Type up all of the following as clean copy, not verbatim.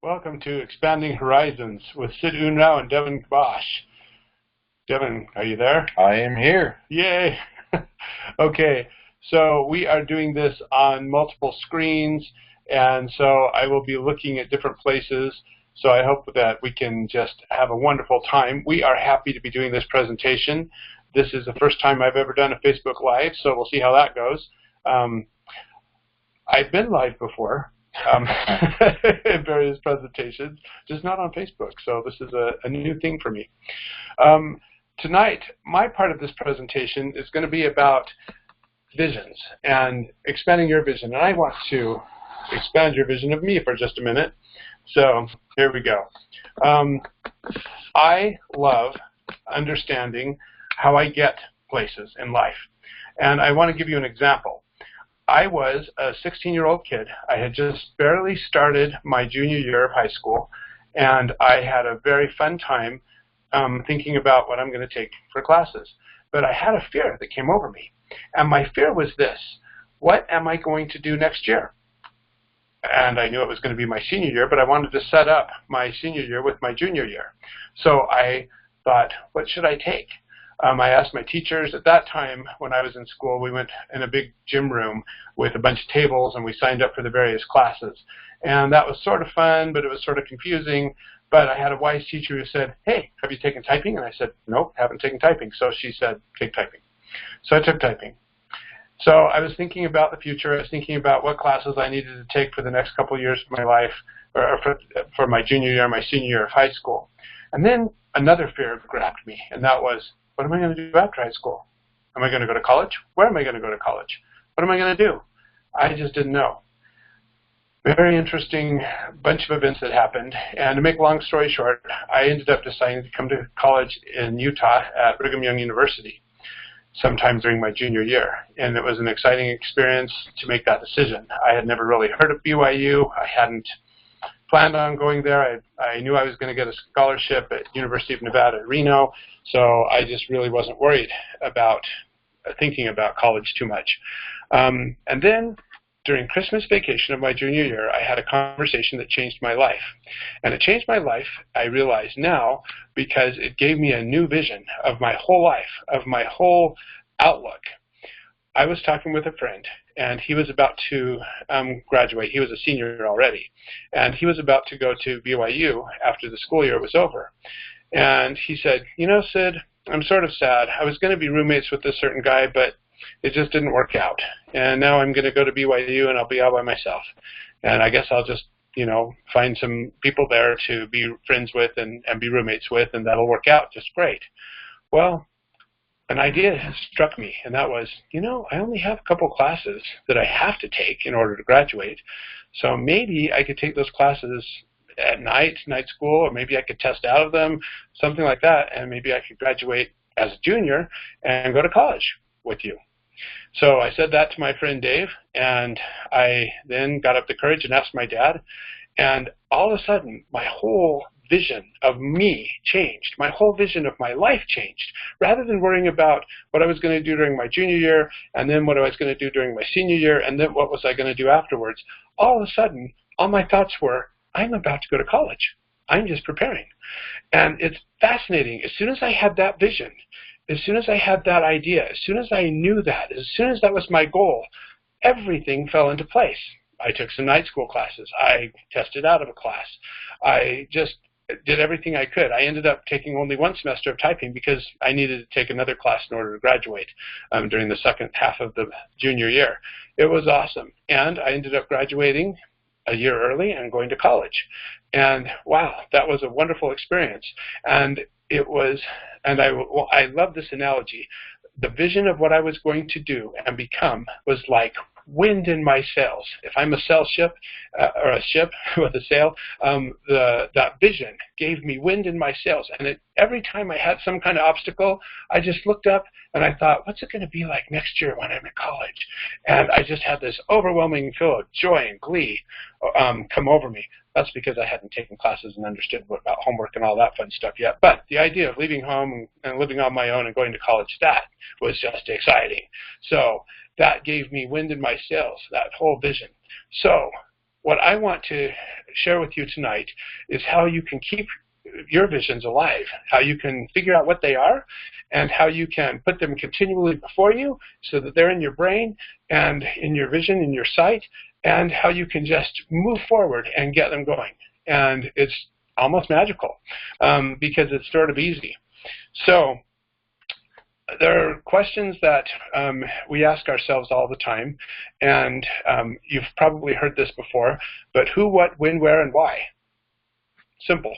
Welcome to Expanding Horizons with Sid Unrau and Devin Bosch. Devin, are you there? I am here. Yay! Okay, so we are doing this on multiple screens, and so I will be looking at different places, so I hope that we can just have a wonderful time. We are happy to be doing this presentation. This is the first time I've ever done a Facebook Live, so we'll see how that goes. I've been live before. In various presentations, just not on Facebook. So this is a new thing for me. Tonight, my part of this presentation is going to be about visions and expanding your vision. And I want to expand your vision of me for just a minute. So here we go. I love understanding how I get places in life. And I want to give you an example. I was a 16-year-old kid. I had just barely started my junior year of high school, and I had a very fun time thinking about what I'm going to take for classes. But I had a fear that came over me, and my fear was this: what am I going to do next year? And I knew it was going to be my senior year, but I wanted to set up my senior year with my junior year. So I thought, what should I take? I asked my teachers. At that time, when I was in school, we went in a big gym room with a bunch of tables, and we signed up for the various classes. And that was sort of fun, but it was sort of confusing. But I had a wise teacher who said, hey, have you taken typing? And I said, nope, haven't taken typing. So she said, take typing. So I took typing. So I was thinking about the future. I was thinking about what classes I needed to take for the next couple of years of my life, or for my junior year, my senior year of high school. And then another fear grabbed me, and that was, what am I going to do after high school? Am I going to go to college? Where am I going to go to college? What am I going to do? I just didn't know. Very interesting bunch of events that happened. And to make a long story short, I ended up deciding to come to college in Utah at Brigham Young University sometime during my junior year. And it was an exciting experience to make that decision. I had never really heard of BYU. I hadn't planned on going there. I knew I was going to get a scholarship at University of Nevada, Reno, so I just really wasn't worried about thinking about college too much. And then during Christmas vacation of my junior year, I had a conversation that changed my life. And it changed my life, I realize now, because it gave me a new vision of my whole life, of my whole outlook. I was talking with a friend, and he was about to graduate. He was a senior already, and he was about to go to BYU after the school year was over. And he said, you know, Sid, I'm sort of sad. I was going to be roommates with this certain guy, but it just didn't work out. And now I'm going to go to BYU, and I'll be all by myself. And I guess I'll just, you know, find some people there to be friends with and be roommates with, and that'll work out just great. Well, an idea struck me, and that was, you know, I only have a couple classes that I have to take in order to graduate, so maybe I could take those classes at night school, or maybe I could test out of them, something like that, and maybe I could graduate as a junior and go to college with you. So I said that to my friend Dave, and I then got up the courage and asked my dad, and all of a sudden, my whole vision of me changed. My whole vision of my life changed. Rather than worrying about what I was going to do during my junior year, and then what I was going to do during my senior year, and then what was I going to do afterwards, all of a sudden, all my thoughts were, I'm about to go to college. I'm just preparing. And it's fascinating. As soon as I had that vision, as soon as I had that idea, as soon as I knew that, as soon as that was my goal, everything fell into place. I took some night school classes. I tested out of a class. I just did everything I could. I ended up taking only one semester of typing because I needed to take another class in order to graduate during the second half of the junior year. It was awesome. And I ended up graduating a year early and going to college. And wow, that was a wonderful experience. And it was, and I love this analogy. The vision of what I was going to do and become was like wind in my sails. If I'm a sail ship, or a ship with a sail, that vision gave me wind in my sails. And every time I had some kind of obstacle, I just looked up and I thought, what's it going to be like next year when I'm in college? And I just had this overwhelming feel of joy and glee come over me. That's because I hadn't taken classes and understood about homework and all that fun stuff yet. But the idea of leaving home and living on my own and going to college, that was just exciting. So that gave me wind in my sails, that whole vision. So what I want to share with you tonight is how you can keep your visions alive, how you can figure out what they are, and how you can put them continually before you so that they're in your brain and in your vision, in your sight, and how you can just move forward and get them going. And it's almost magical because it's sort of easy. So there are questions that we ask ourselves all the time, and you've probably heard this before, but who, what, when, where, and why? Simple.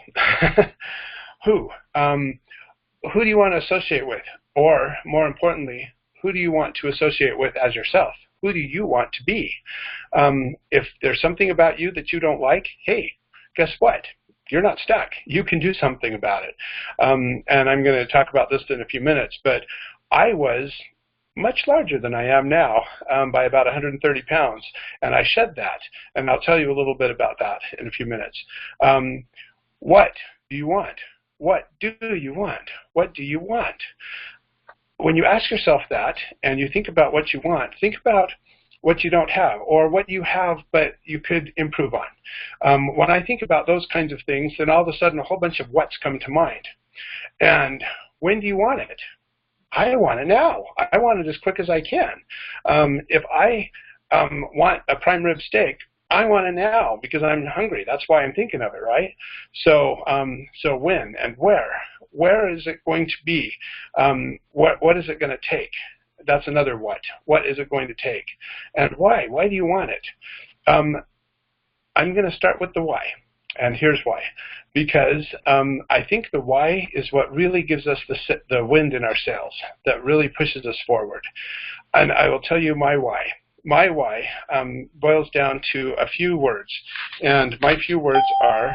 Who? Who do you want to associate with? Or, more importantly, who do you want to associate with as yourself? Who do you want to be? If there's something about you that you don't like, hey, guess what? You're not stuck. You can do something about it. And I'm going to talk about this in a few minutes, but I was much larger than I am now by about 130 pounds, and I shed that, and I'll tell you a little bit about that in a few minutes. What do you want? What do you want? What do you want? When you ask yourself that and you think about what you want, think about what you don't have or what you have but you could improve on. When I think about those kinds of things, then all of a sudden a whole bunch of what's come to mind. And when do you want it? I want it now. I want it as quick as I can. If I want a prime rib steak, I want it now because I'm hungry. That's why I'm thinking of it, right? So, so when and where? Where is it going to be? What is it going to take? That's another what. What is it going to take? And why? Why do you want it? I'm going to start with the why. And here's why. Because I think the why is what really gives us the wind in our sails, that really pushes us forward. And I will tell you my why. My why boils down to a few words. And my few words are,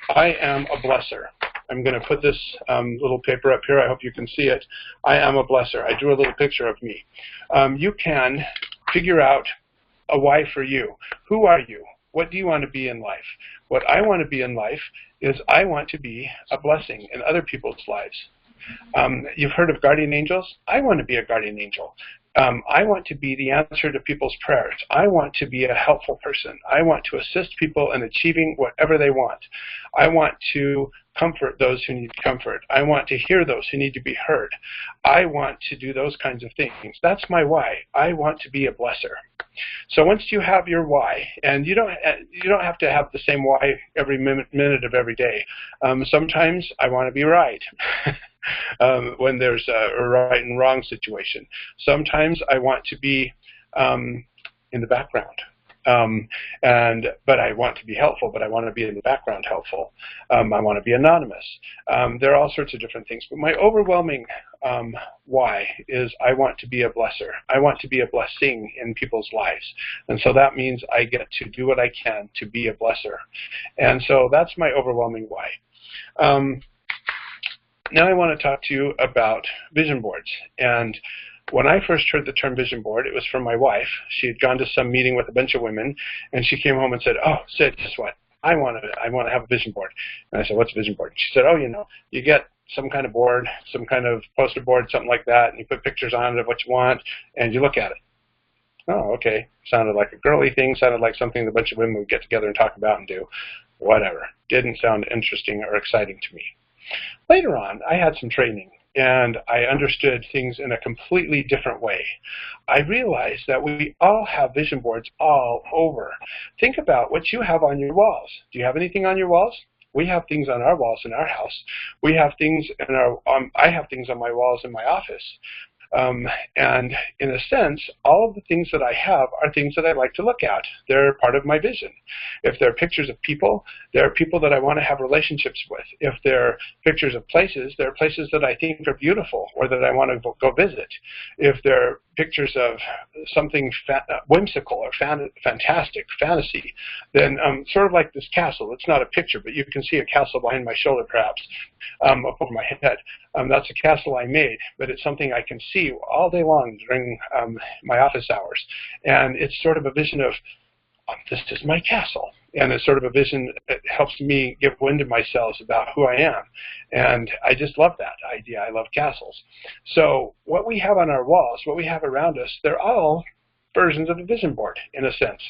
I am a blesser. I'm going to put this little paper up here. I hope you can see it. I am a blesser. I drew a little picture of me. You can figure out a why for you. Who are you? What do you want to be in life? What I want to be in life is I want to be a blessing in other people's lives. You've heard of guardian angels? I want to be a guardian angel. I want to be the answer to people's prayers. I want to be a helpful person. I want to assist people in achieving whatever they want. I want to comfort those who need comfort. I want to hear those who need to be heard. I want to do those kinds of things. That's my why. I want to be a blesser. So once you have your why, and you don't have to have the same why every minute of every day. Sometimes I want to be right when there's a right and wrong situation. Sometimes I want to be in the background. But I want to be helpful, but I want to be in the background helpful. I want to be anonymous. There are all sorts of different things. But my overwhelming why is I want to be a blesser. I want to be a blessing in people's lives. And so that means I get to do what I can to be a blesser. And so that's my overwhelming why. Now I want to talk to you about vision boards. And when I first heard the term vision board, it was from my wife. She had gone to some meeting with a bunch of women, and she came home and said, oh, Sid, guess what? I want to have a vision board. And I said, what's a vision board? She said, oh, you get some kind of board, some kind of poster board, something like that, and you put pictures on it of what you want, and you look at it. Oh, okay. Sounded like a girly thing. Sounded like something a bunch of women would get together and talk about and do. Whatever. Didn't sound interesting or exciting to me. Later on, I had some training, and I understood things in a completely different way. I realized that we all have vision boards all over. Think about what you have on your walls. Do you have anything on your walls? We have things on our walls in our house. We have things in our. I have things on my walls in my office. And in a sense, all of the things that I have are things that I like to look at. They're part of my vision. If they're pictures of people, there are people that I want to have relationships with. If they're pictures of places, there are places that I think are beautiful or that I want to go visit. If they're pictures of something whimsical or fantastic, fantasy, then sort of like this castle. It's not a picture, but you can see a castle behind my shoulder perhaps, up over my head. That's a castle I made, but it's something I can see all day long during my office hours. And it's sort of a vision of, this is my castle. And it's sort of a vision that helps me give wind in my sails about who I am. And I just love that idea. I love castles. So what we have on our walls, what we have around us, they're all versions of a vision board, in a sense.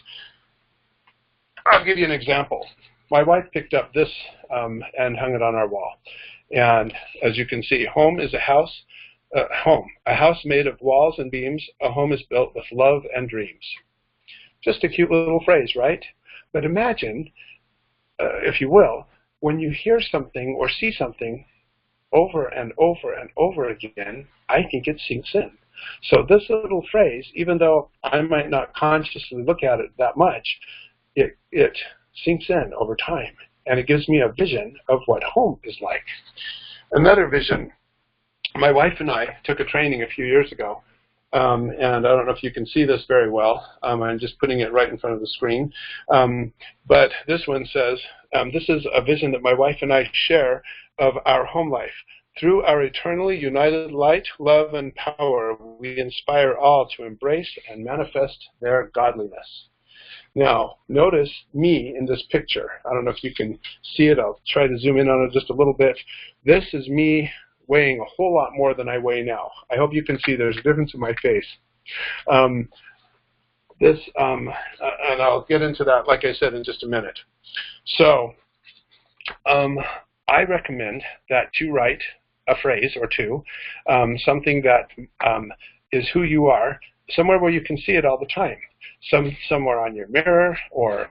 I'll give you an example. My wife picked up this and hung it on our wall. And as you can see, home is a house. A house made of walls and beams. A home is built with love and dreams. Just a cute little phrase, right? But imagine, if you will, when you hear something or see something over and over and over again, I think it sinks in. So this little phrase, even though I might not consciously look at it that much, it sinks in over time. And it gives me a vision of what home is like. Another vision, my wife and I took a training a few years ago. And I don't know if you can see this very well. I'm just putting it right in front of the screen. But this one says, this is a vision that my wife and I share of our home life. Through our eternally united light, love, and power, we inspire all to embrace and manifest their godliness. Now, notice me in this picture. I don't know if you can see it. I'll try to zoom in on it just a little bit. This is me weighing a whole lot more than I weigh now. I hope you can see there's a difference in my face. And I'll get into that, like I said, in just a minute. So, I recommend that you write a phrase or two, something that is who you are, somewhere where you can see it all the time. Somewhere on your mirror, or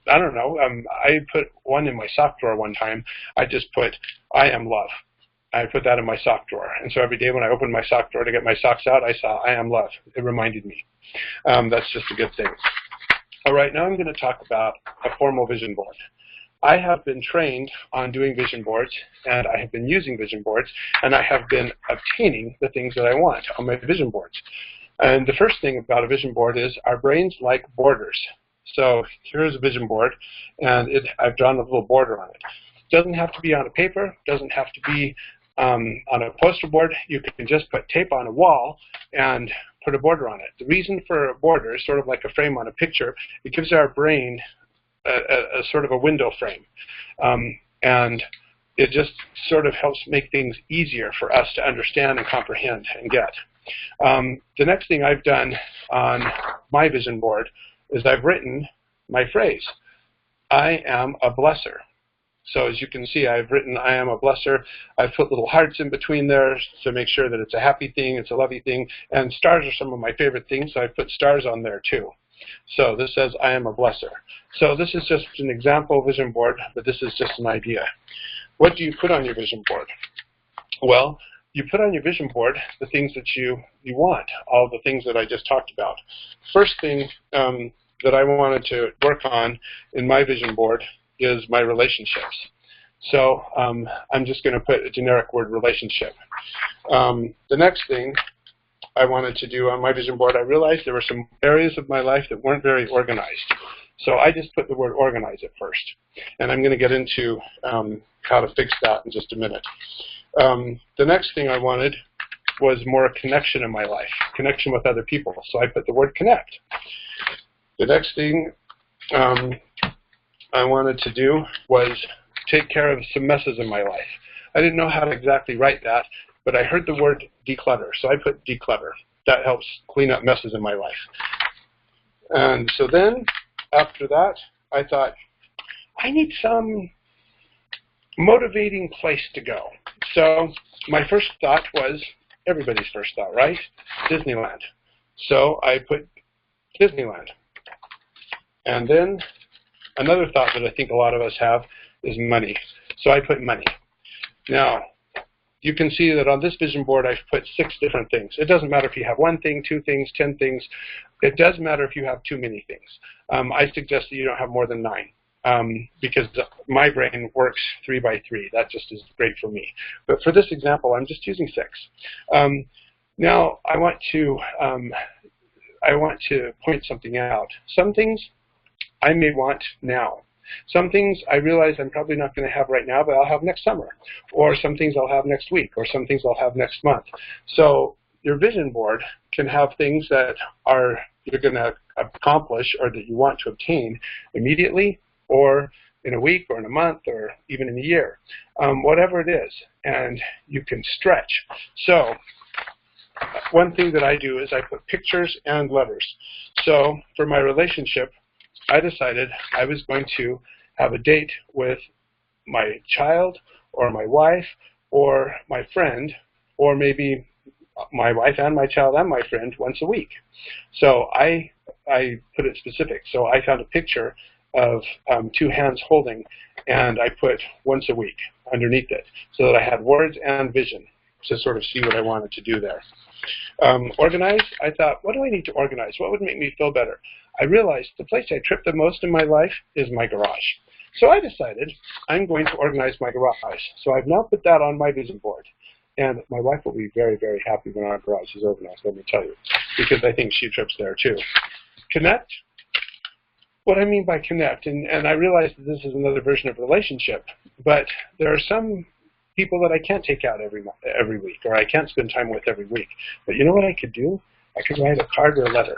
I don't know. I put one in my sock drawer one time. I just put, I am love. I put that in my sock drawer. And so every day when I opened my sock drawer to get my socks out, I saw, I am love. It reminded me. That's just a good thing. All right, now I'm going to talk about a formal vision board. I have been trained on doing vision boards, and I have been using vision boards, and I have been obtaining the things that I want on my vision boards. And the first thing about a vision board is our brains like borders. So here's a vision board, and I've drawn a little border on it. It doesn't have to be on a paper, doesn't have to be on a poster board. You can just put tape on a wall and put a border on it. The reason for a border is sort of like a frame on a picture. It gives our brain a sort of a window frame. And it just sort of helps make things easier for us to understand and comprehend and get. The next thing I've done on my vision board is I've written my phrase, I am a blesser. So as you can see, I've written, I am a blesser. I've put little hearts in between there to make sure that it's a happy thing, it's a lovey thing, and stars are some of my favorite things, so I've put stars on there too. So this says, I am a blesser. So this is just an example vision board, but this is just an idea. What do you put on your vision board? Well, you put on your vision board the things that you want, all the things that I just talked about. First thing that I wanted to work on in my vision board is my relationships. So I'm just going to put a generic word, relationship. The next thing I wanted to do on my vision board, I realized there were some areas of my life that weren't very organized. So I just put the word organize at first. And I'm going to get into how to fix that in just a minute. The next thing I wanted was more connection in my life, connection with other people. So I put the word connect. The next thing I wanted to do was take care of some messes in my life. I didn't know how to exactly write that, but I heard the word declutter, so I put declutter. That helps clean up messes in my life. And so then, after that, I thought, I need some motivating place to go. So my first thought was, everybody's first thought, right? Disneyland. So I put Disneyland. And then another thought that I think a lot of us have is money. So I put money. Now, you can see that on this vision board I've put 6 different things. It doesn't matter if you have 1 thing, 2 things, 10 things. It does matter if you have too many things. I suggest that you don't have more than 9 because my brain works 3 by 3. That just is great for me. But for this example, I'm just using 6. Now, I want to point something out. Some things I may want now. Some things I realize I'm probably not going to have right now, but I'll have next summer. Or some things I'll have next week, or some things I'll have next month. So your vision board can have things that you're going to accomplish or that you want to obtain immediately, or in a week, or in a month, or even in a year. Whatever it is, and you can stretch. So one thing that I do is I put pictures and letters. So for my relationship, I decided I was going to have a date with my child or my wife or my friend, or maybe my wife and my child and my friend once a week. So I put it specific. So I found a picture of two hands holding, and I put once a week underneath it so that I had words and vision to sort of see what I wanted to do there. Organize, I thought, what do I need to organize? What would make me feel better? I realized the place I trip the most in my life is my garage. So I decided I'm going to organize my garage. So I've now put that on my vision board. And my wife will be very, very happy when our garage is organized, let me tell you, because I think she trips there too. Connect. What I mean by connect, and I realize that this is another version of relationship, but there are some people that I can't take out every week, or I can't spend time with every week. But you know what I could do? I could write a card or a letter.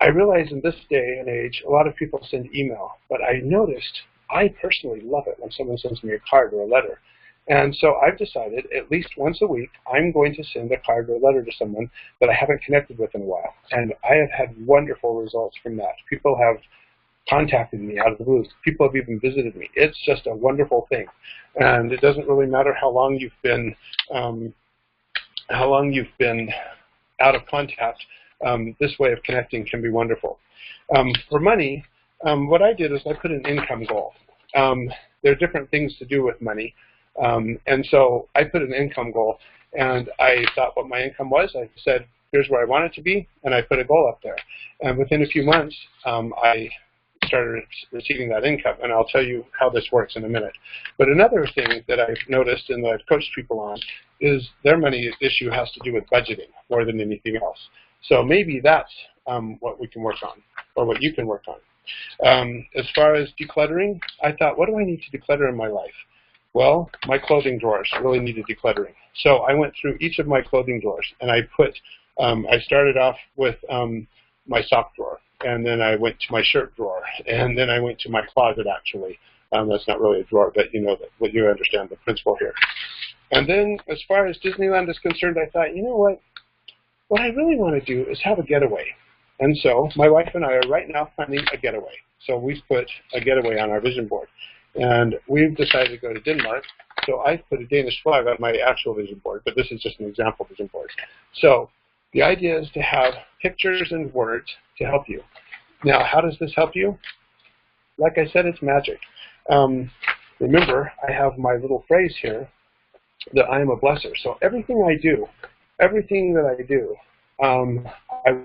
I realize in this day and age, a lot of people send email, but I noticed I personally love it when someone sends me a card or a letter. And so I've decided at least once a week, I'm going to send a card or a letter to someone that I haven't connected with in a while. And I have had wonderful results from that. People have contacted me out of the blue. People have even visited me. It's just a wonderful thing. And it doesn't really matter how long you've been out of contact. This way of connecting can be wonderful. For money, what I did is I put an income goal. There are different things to do with money. And so I put an income goal, and I thought what my income was. I said, here's where I want it to be, and I put a goal up there. And within a few months, I started receiving that income, and I'll tell you how this works in a minute. But another thing that I've noticed and that I've coached people on is their money issue has to do with budgeting more than anything else. So maybe that's what we can work on, or what you can work on. As far as decluttering, I thought, what do I need to declutter in my life? Well, my clothing drawers really needed decluttering. So I went through each of my clothing drawers, and I started off with my sock drawer, and then I went to my shirt drawer, and then I went to my closet, actually. That's not really a drawer, but you understand the principle here. And then as far as Disneyland is concerned, I thought, you know what? What I really want to do is have a getaway. And so my wife and I are right now planning a getaway. So we've put a getaway on our vision board. And we've decided to go to Denmark. So I've put a Danish flag on my actual vision board, but this is just an example vision board. So the idea is to have pictures and words to help you. Now, how does this help you? Like I said, it's magic. Remember, I have my little phrase here that I am a blesser. So everything that I do, I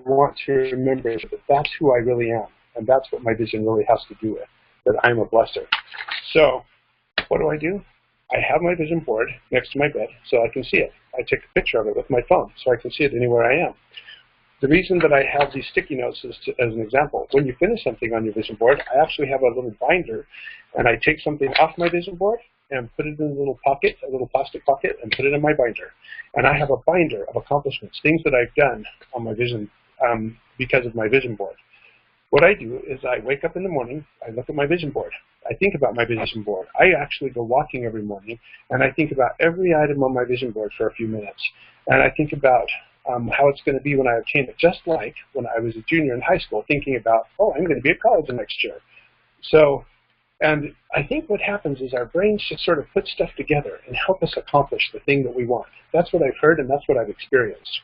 want to remember that that's who I really am. And that's what my vision really has to do with, that I'm a blesser. So what do? I have my vision board next to my bed so I can see it. I take a picture of it with my phone so I can see it anywhere I am. The reason that I have these sticky notes is as an example. When you finish something on your vision board, I actually have a little binder, and I take something off my vision board and put it in a little pocket, a little plastic pocket, and put it in my binder. And I have a binder of accomplishments, things that I've done on my vision because of my vision board. What I do is I wake up in the morning, I look at my vision board. I think about my vision board. I actually go walking every morning, and I think about every item on my vision board for a few minutes. And I think about how it's going to be when I obtain it, just like when I was a junior in high school, thinking about, oh, I'm going to be at college the next year. So, and I think what happens is our brains just sort of put stuff together and help us accomplish the thing that we want. That's what I've heard, and that's what I've experienced.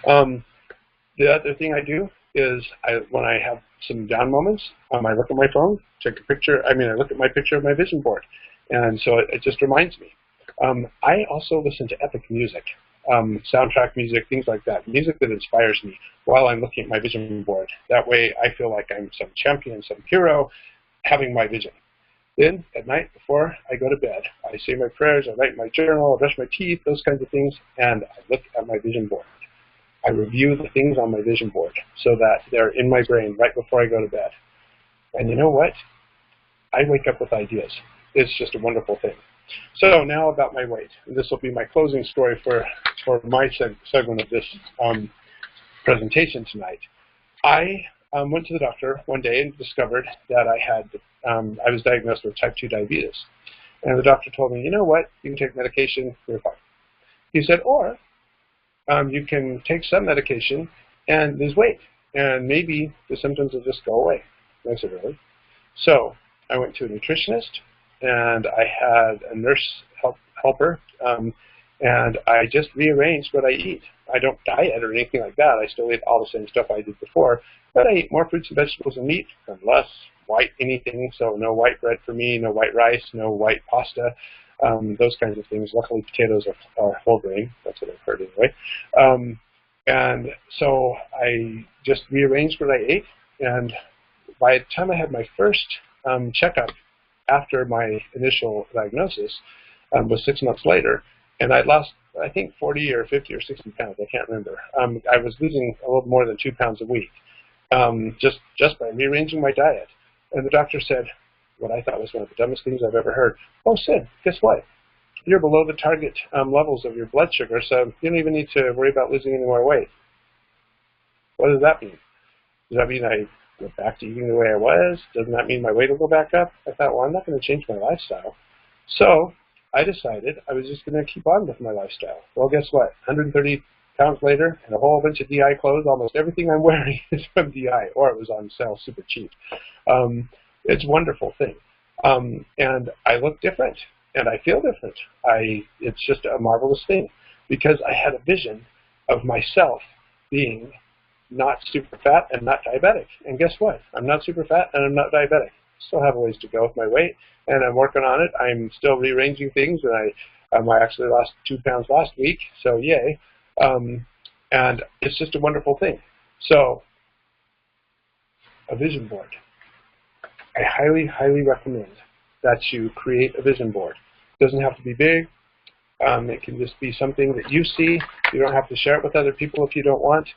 The other thing I do is when I have some down moments, I look at my phone, take a picture. I look at my picture of my vision board, and so it just reminds me. I also listen to epic music, soundtrack music, things like that, music that inspires me while I'm looking at my vision board. That way I feel like I'm some champion, some hero, having my vision. Then at night before I go to bed, I say my prayers, I write my journal, I brush my teeth, those kinds of things, and I look at my vision board. I review the things on my vision board so that they're in my brain right before I go to bed. And you know what? I wake up with ideas. It's just a wonderful thing. So now about my weight. This will be my closing story for my segment of this presentation tonight. I went to the doctor one day and discovered that I was diagnosed with type 2 diabetes. And the doctor told me, you know what? You can take medication, you're fine. He said, or you can take some medication and lose weight, and maybe the symptoms will just go away. I said, really? So I went to a nutritionist, and I had a nurse helper, and I just rearranged what I eat. I don't diet or anything like that. I still eat all the same stuff I did before, but I eat more fruits and vegetables and meat and less white anything, so no white bread for me, no white rice, no white pasta, those kinds of things. Luckily, potatoes are whole grain. That's what I've heard anyway. And so I just rearranged what I ate, and by the time I had my first checkup after my initial diagnosis, was 6 months later, and I'd lost, I think, 40 or 50 or 60 pounds. I can't remember. I was losing a little more than 2 pounds a week, just by rearranging my diet. And the doctor said, what I thought was one of the dumbest things I've ever heard. Oh, Sid, guess what? You're below the target levels of your blood sugar, so you don't even need to worry about losing any more weight. What does that mean? Does that mean I go back to eating the way I was? Doesn't that mean my weight will go back up? I thought, well, I'm not going to change my lifestyle. So I decided I was just going to keep on with my lifestyle. Well, guess what? 130 pounds later and a whole bunch of DI clothes. Almost everything I'm wearing is from DI, or it was on sale super cheap. It's a wonderful thing. And I look different, and I feel different. It's just a marvelous thing, because I had a vision of myself being not super fat and not diabetic. And guess what? I'm not super fat and I'm not diabetic. Still have a ways to go with my weight, and I'm working on it. I'm still rearranging things, and I actually lost 2 pounds last week, so yay. And it's just a wonderful thing. So, a vision board. I highly, highly recommend that you create a vision board. It doesn't have to be big. It can just be something that you see. You don't have to share it with other people if you don't want.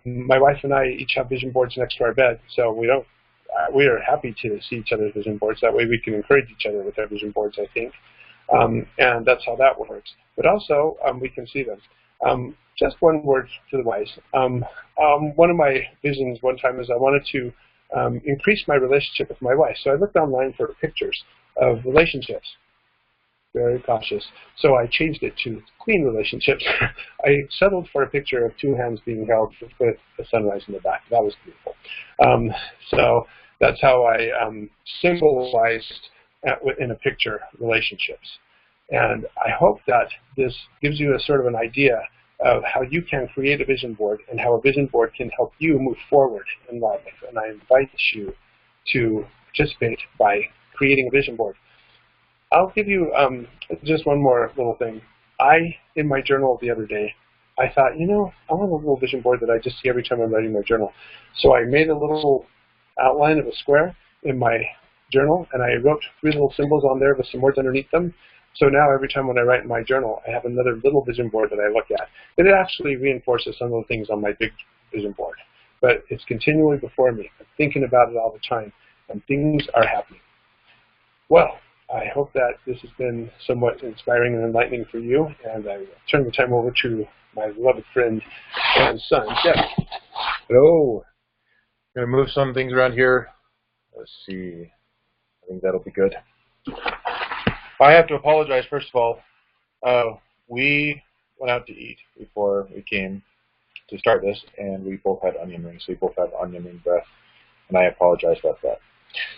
My wife and I each have vision boards next to our bed, so we are happy to see each other's vision boards. That way we can encourage each other with our vision boards, I think. And that's how that works. But also, we can see them. Just one word to the wise. One of my visions one time is I wanted to increase my relationship with my wife. So I looked online for pictures of relationships. Very cautious. So I changed it to clean relationships. I settled for a picture of 2 hands being held with the sunrise in the back. That was beautiful. So that's how I symbolized in a picture relationships. And I hope that this gives you a sort of an idea of how you can create a vision board and how a vision board can help you move forward in life. And I invite you to participate by creating a vision board. I'll give you just one more little thing. In my journal the other day, I thought, I want a little vision board that I just see every time I'm writing my journal. So I made a little outline of a square in my journal, and I wrote 3 little symbols on there with some words underneath them. So now every time when I write in my journal, I have another little vision board that I look at. And it actually reinforces some of the things on my big vision board. But it's continually before me. I'm thinking about it all the time, and things are happening. Well, I hope that this has been somewhat inspiring and enlightening for you, and I turn the time over to my beloved friend and son, Jeff. Hello. I'm going to move some things around here. Let's see. I think that'll be good. I have to apologize, first of all. We went out to eat before we came to start this, and we both had onion rings. We both have onion ring breath, and I apologize about that.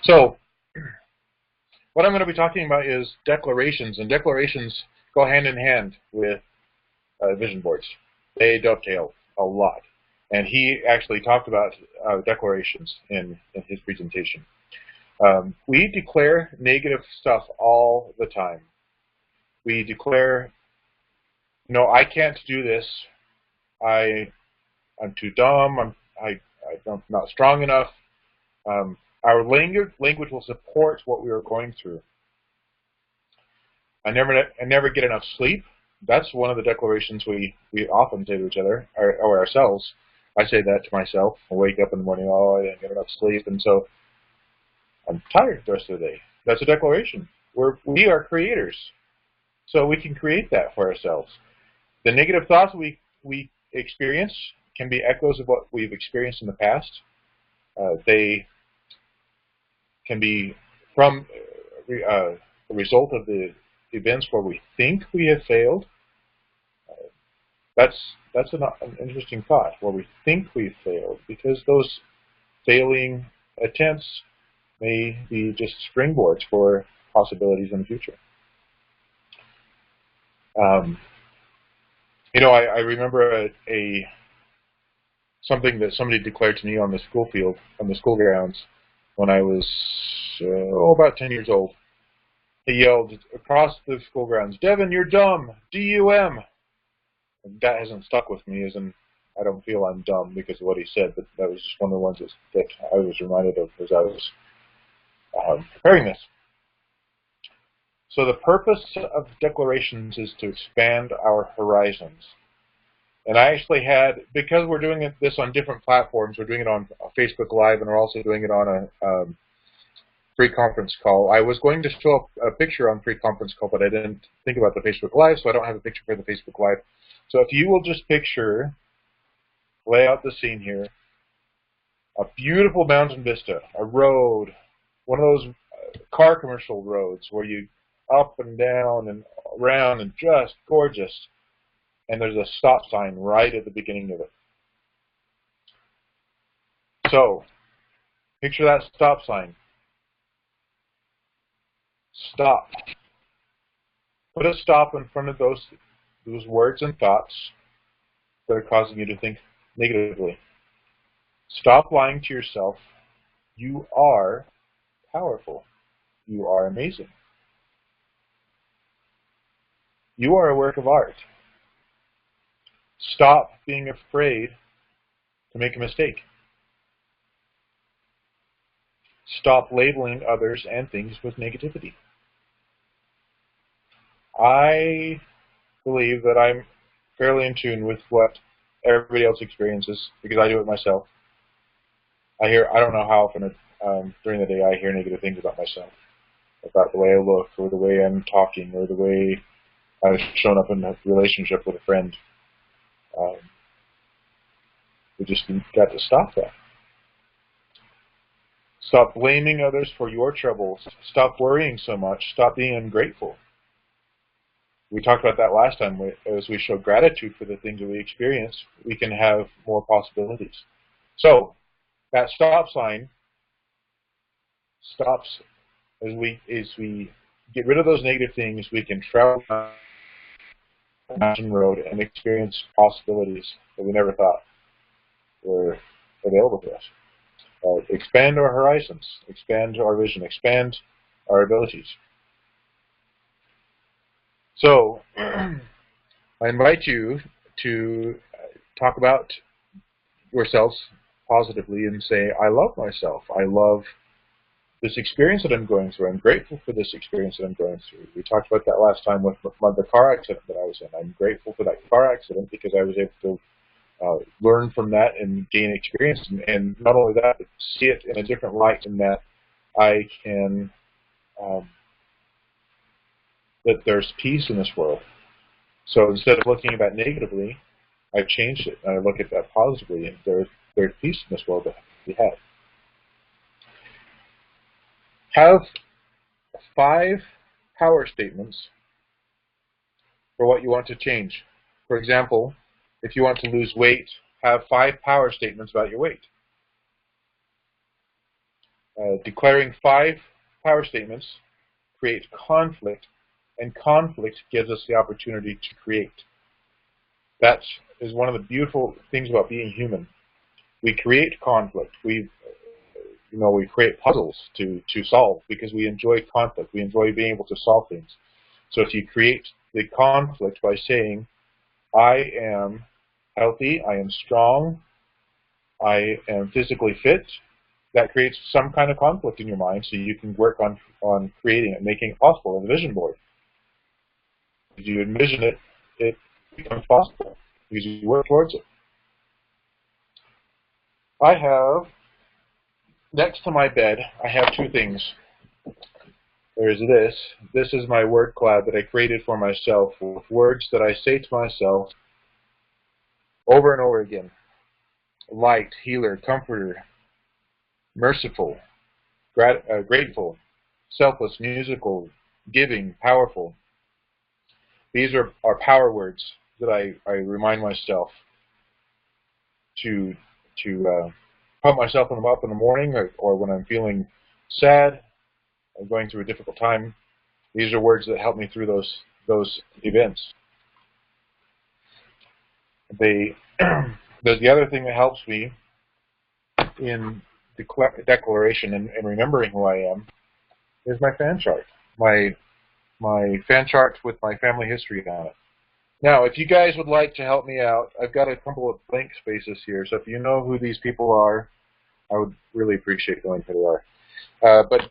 So, what I'm going to be talking about is declarations, and declarations go hand in hand with vision boards. They dovetail a lot, and he actually talked about declarations in his presentation. We declare negative stuff all the time. We declare, no, I can't do this. I'm too dumb. I'm not strong enough. Our language will support what we are going through. I never get enough sleep. That's one of the declarations we often say to each other or ourselves. I say that to myself. I wake up in the morning, oh, I didn't get enough sleep, and so I'm tired the rest of the day. That's a declaration. We are creators, so we can create that for ourselves. The negative thoughts we experience can be echoes of what we've experienced in the past. They can be from a result of the events where we think we have failed. That's an interesting thought, where we think we've failed, because those failing attempts may be just springboards for possibilities in the future. I remember something that somebody declared to me on the school field, on the school grounds, when I was about 10 years old. He yelled across the school grounds, "Devin, you're dumb! D-U-M!" That hasn't stuck with me, as in I don't feel I'm dumb because of what he said, but that was just one of the ones that I was reminded of as I was preparing this. So the purpose of declarations is to expand our horizons. And I actually had, because we're doing this on different platforms, we're doing it on Facebook Live, and we're also doing it on a free conference call. I was going to show a picture on free conference call, but I didn't think about the Facebook Live, so I don't have a picture for the Facebook Live. So if you will just lay out the scene here, a beautiful mountain vista, a road, one of those car commercial roads where you up and down and around and just gorgeous. And there's a stop sign right at the beginning of it. So, picture that stop sign. Stop. Put a stop in front of those words and thoughts that are causing you to think negatively. Stop lying to yourself. You are powerful. You are amazing. You are a work of art. Stop being afraid to make a mistake. Stop labeling others and things with negativity. I believe that I'm fairly in tune with what everybody else experiences because I do it myself. I don't know how often during the day I hear negative things about myself, about the way I look or the way I'm talking or the way I've shown up in a relationship with a friend. We just got to stop that. Stop blaming others for your troubles. Stop worrying so much. Stop being ungrateful. We talked about that last time. As we show gratitude for the things that we experience, we can have more possibilities. So, that stop sign stops as we get rid of those negative things. We can travel down the mountain road and experience possibilities that we never thought were available to us. Expand our horizons, expand our vision, expand our abilities. So, I invite you to talk about yourselves positively and say, I love myself. I love this experience that I'm going through. I'm grateful for this experience that I'm going through. We talked about that last time with the car accident that I was in. I'm grateful for that car accident because I was able to learn from that and gain experience, and not only that, but see it in a different light in that I can, that there's peace in this world. So instead of looking at that negatively, I've changed it, and I look at that positively, and there's peace in this world that we have. Have 5 power statements for what you want to change. For example, if you want to lose weight, have 5 power statements about your weight. Declaring 5 power statements creates conflict, and conflict gives us the opportunity to create. That is one of the beautiful things about being human. We create conflict. We create puzzles to solve because we enjoy conflict. We enjoy being able to solve things. So if you create the conflict by saying, I am healthy, I am strong, I am physically fit, that creates some kind of conflict in your mind so you can work on creating it, making it possible in the vision board. If you envision it, it becomes possible because you work towards it. I have, next to my bed, I have 2 things. There's this. This is my word cloud that I created for myself with words that I say to myself over and over again. Light, healer, comforter, merciful, grateful, selfless, musical, giving, powerful. These are power words that I remind myself to pump myself up in the morning, or when I'm feeling sad, I'm going through a difficult time. These are words that help me through those events. The other thing that helps me in declaration and remembering who I am is my fan chart. My fan chart with my family history on it. Now, if you guys would like to help me out, I've got a couple of blank spaces here. So if you know who these people are, I would really appreciate knowing who they are. But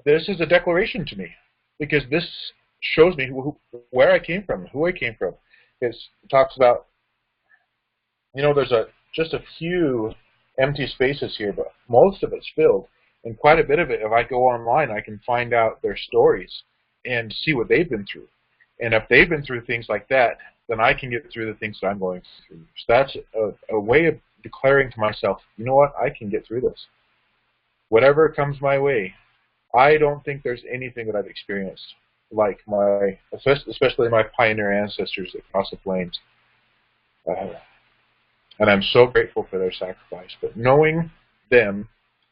this is a declaration to me, because this shows me where I came from, who I came from. It talks about, there's just a few empty spaces here, but most of it's filled. And quite a bit of it, if I go online, I can find out their stories and see what they've been through. And if they've been through things like that, then I can get through the things that I'm going through. So that's a way of declaring to myself, you know what, I can get through this. Whatever comes my way, I don't think there's anything that I've experienced like especially my pioneer ancestors that crossed the plains. And I'm so grateful for their sacrifice. But knowing them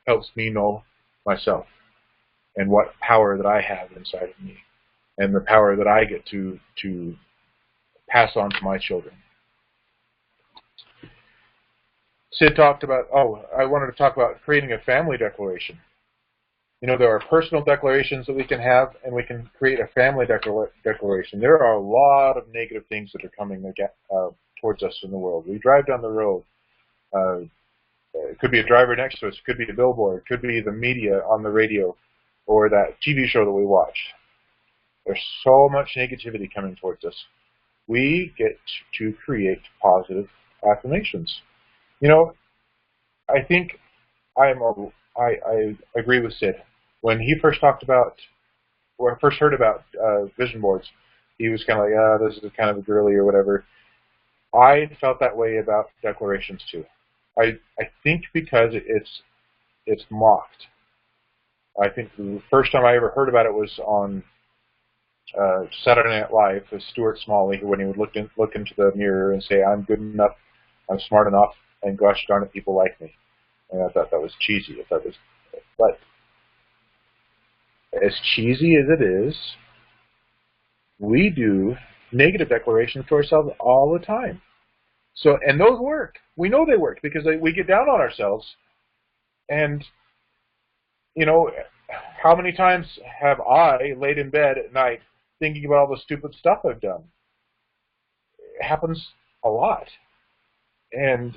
helps me know myself and what power that I have inside of me, and the power that I get to pass on to my children. Sid talked about, I wanted to talk about creating a family declaration. There are personal declarations that we can have, and we can create a family declaration. There are a lot of negative things that are coming towards us in the world. We drive down the road. It could be a driver next to us. It could be a billboard. It could be the media on the radio or that TV show that we watch. There's so much negativity coming towards us. We get to create positive affirmations. I think I agree with Sid. When he first talked about, or I first heard about vision boards, he was kind of like, this is kind of a girly or whatever. I felt that way about declarations too. I think because it's mocked. I think the first time I ever heard about it was on Saturday Night Live with Stuart Smalley, when he would look into the mirror and say, I'm good enough, I'm smart enough, and gosh darn it, people like me. And I thought that was cheesy. But as cheesy as it is, we do negative declarations to ourselves all the time. So, and those work. We know they work because we get down on ourselves. And, how many times have I laid in bed at night thinking about all the stupid stuff I've done? It happens a lot. And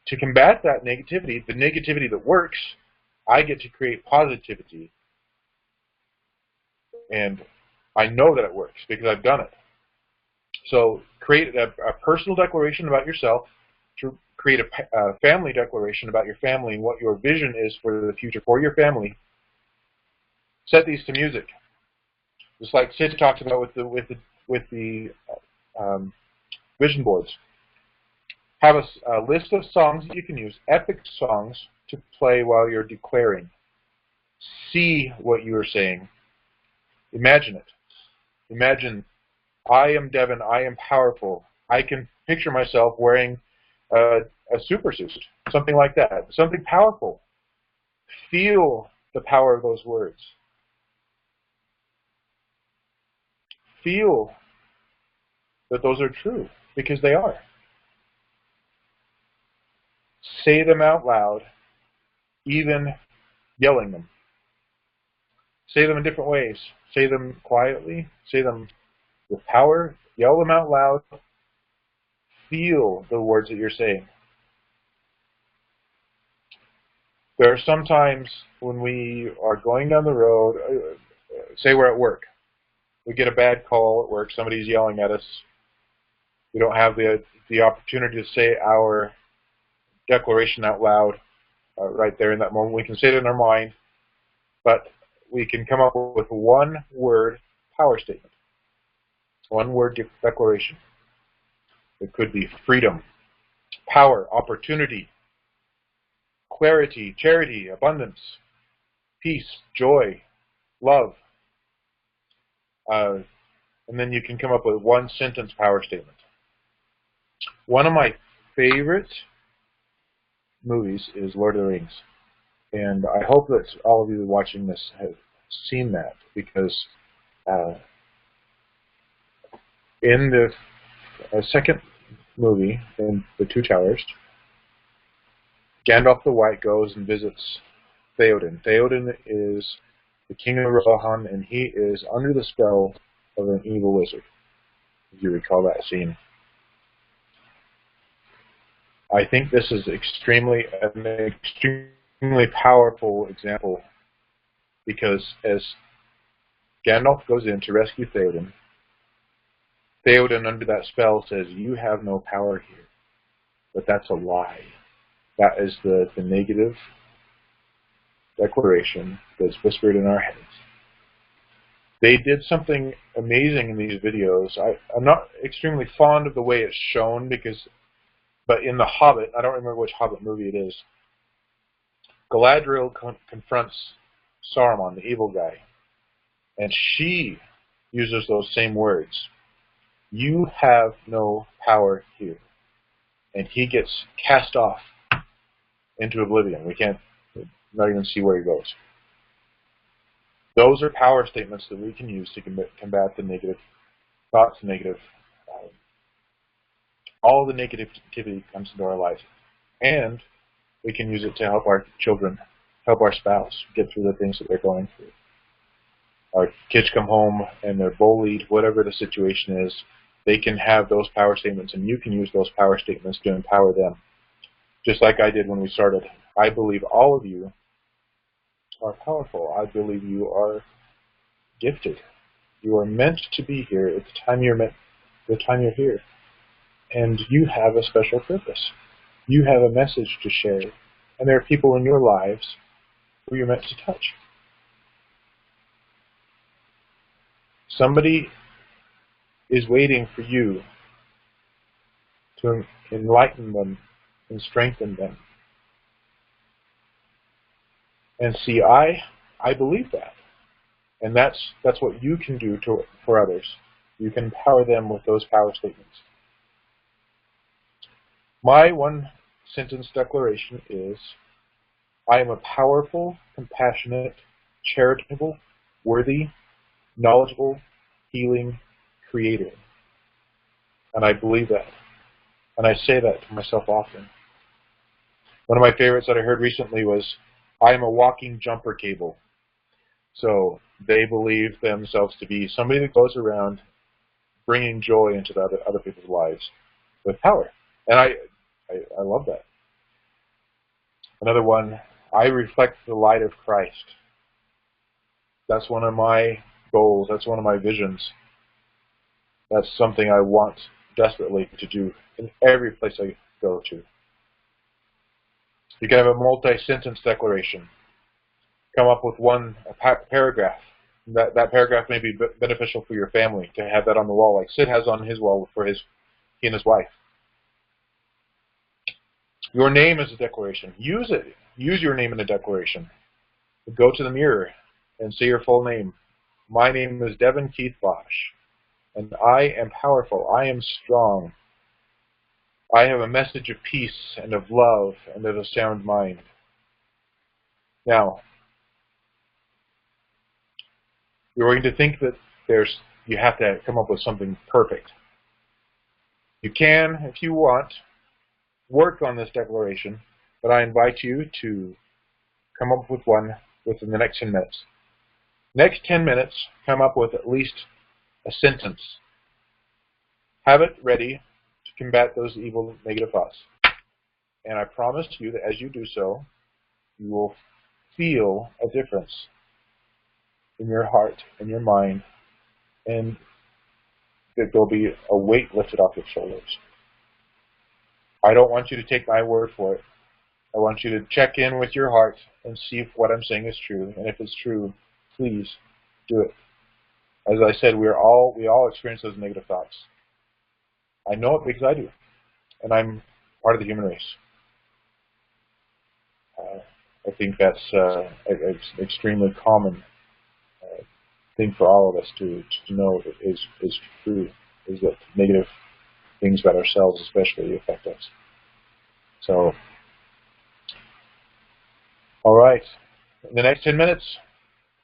to combat that negativity, the negativity that works, I get to create positivity. And I know that it works because I've done it. So create a personal declaration about yourself, to create a family declaration about your family and what your vision is for the future for your family. Set these to music, just like Sid talked about with the vision boards. Have a list of songs that you can use, epic songs, to play while you're declaring. See what you are saying. Imagine it. Imagine, I am Devin, I am powerful. I can picture myself wearing a super suit, something like that, something powerful. Feel the power of those words. Feel that those are true, because they are. Say them out loud, even yelling them. Say them in different ways. Say them quietly. Say them with power. Yell them out loud. Feel the words that you're saying. There are some times when we are going down the road, say we're at work. We get a bad call at work. Somebody's yelling at us. We don't have the opportunity to say our declaration out loud right there in that moment. We can say it in our mind, but we can come up with one word power statement, one word declaration. It could be freedom, power, opportunity, clarity, charity, abundance, peace, joy, love. And then you can come up with one sentence power statement. One of my favorite movies is Lord of the Rings. And I hope that all of you watching this have seen that, because in the second movie, in The Two Towers, Gandalf the White goes and visits Theoden. Theoden is the king of Rohan, and he is under the spell of an evil wizard, if you recall that scene. I think this is an extremely powerful example, because as Gandalf goes in to rescue Theoden, Theoden, under that spell, says, "You have no power here." But that's a lie. That is the negative declaration that's whispered in our heads. They did something amazing in these videos. I'm not extremely fond of the way it's shown, but in The Hobbit, I don't remember which Hobbit movie it is, Galadriel confronts Saruman, the evil guy, and she uses those same words. "You have no power here." And he gets cast off into oblivion. We can't not even see where he goes. Those are power statements that we can use to combat the negative thoughts, all the negativity comes into our life. And we can use it to help our children, help our spouse get through the things that they're going through. Our kids come home and they're bullied, whatever the situation is, they can have those power statements, and you can use those power statements to empower them. Just like I did when we started. I believe all of you are powerful. I believe you are gifted. You are meant to be here at the time you're here. And you have a special purpose. You have a message to share. And there are people in your lives who you're meant to touch. Somebody is waiting for you to enlighten them and strengthen them. And see, I believe that. And that's what you can do for others. You can empower them with those power statements. My one-sentence declaration is, I am a powerful, compassionate, charitable, worthy, knowledgeable, healing creator. And I believe that. And I say that to myself often. One of my favorites that I heard recently was, I am a walking jumper cable. So they believe themselves to be somebody that goes around bringing joy into the other people's lives with power. And I love that. Another one, I reflect the light of Christ. That's one of my goals. That's one of my visions. That's something I want desperately to do in every place I go to. You can have a multi-sentence declaration. Come up with a paragraph. That paragraph may be beneficial for your family to have that on the wall, like Sid has on his wall for he and his wife. Your name is a declaration. Use it. Use your name in a declaration. Go to the mirror and say your full name. My name is Devin Keith Bosch, and I am powerful. I am strong. I have a message of peace and of love and of a sound mind. Now, you're going to think that you have to come up with something perfect. You can, if you want, work on this declaration, but I invite you to come up with one within the next 10 minutes. Next 10 minutes, come up with at least a sentence. Have it ready to combat those evil, negative thoughts. And I promise you that as you do so, you will feel a difference in your heart and your mind, and that there'll be a weight lifted off your shoulders. I don't want you to take my word for it. I want you to check in with your heart and see if what I'm saying is true. And if it's true, please do it. As I said, we all experience those negative thoughts. I know it because I do. And I'm part of the human race. I think that's an extremely common thing for all of us to know that is true, is that negative things about ourselves especially affect us. So All right. In the next 10 minutes,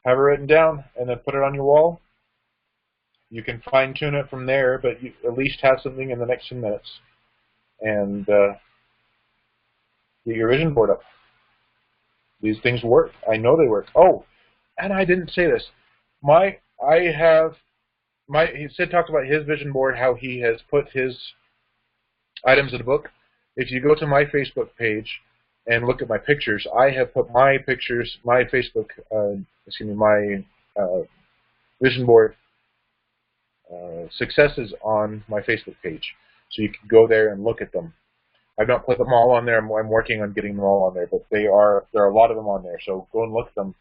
have it written down and then put it on your wall. You can fine-tune it from there, but you at least have something in the next 10 minutes. And get your vision board up. These things work. I know they work. Oh, and I didn't say this. Sid talked about his vision board, how he has put his items in a book. If you go to my Facebook page and look at my pictures, I have put my pictures, my Facebook, my vision board successes on my Facebook page. So you can go there and look at them. I've not put them all on there. I'm working on getting them all on there, but there are a lot of them on there. So go and look at them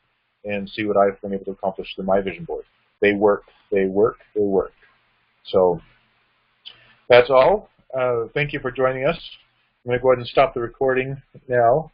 and see what I've been able to accomplish with my vision board. They work. They work. They work. So that's all. Thank you for joining us. I'm going to go ahead and stop the recording now.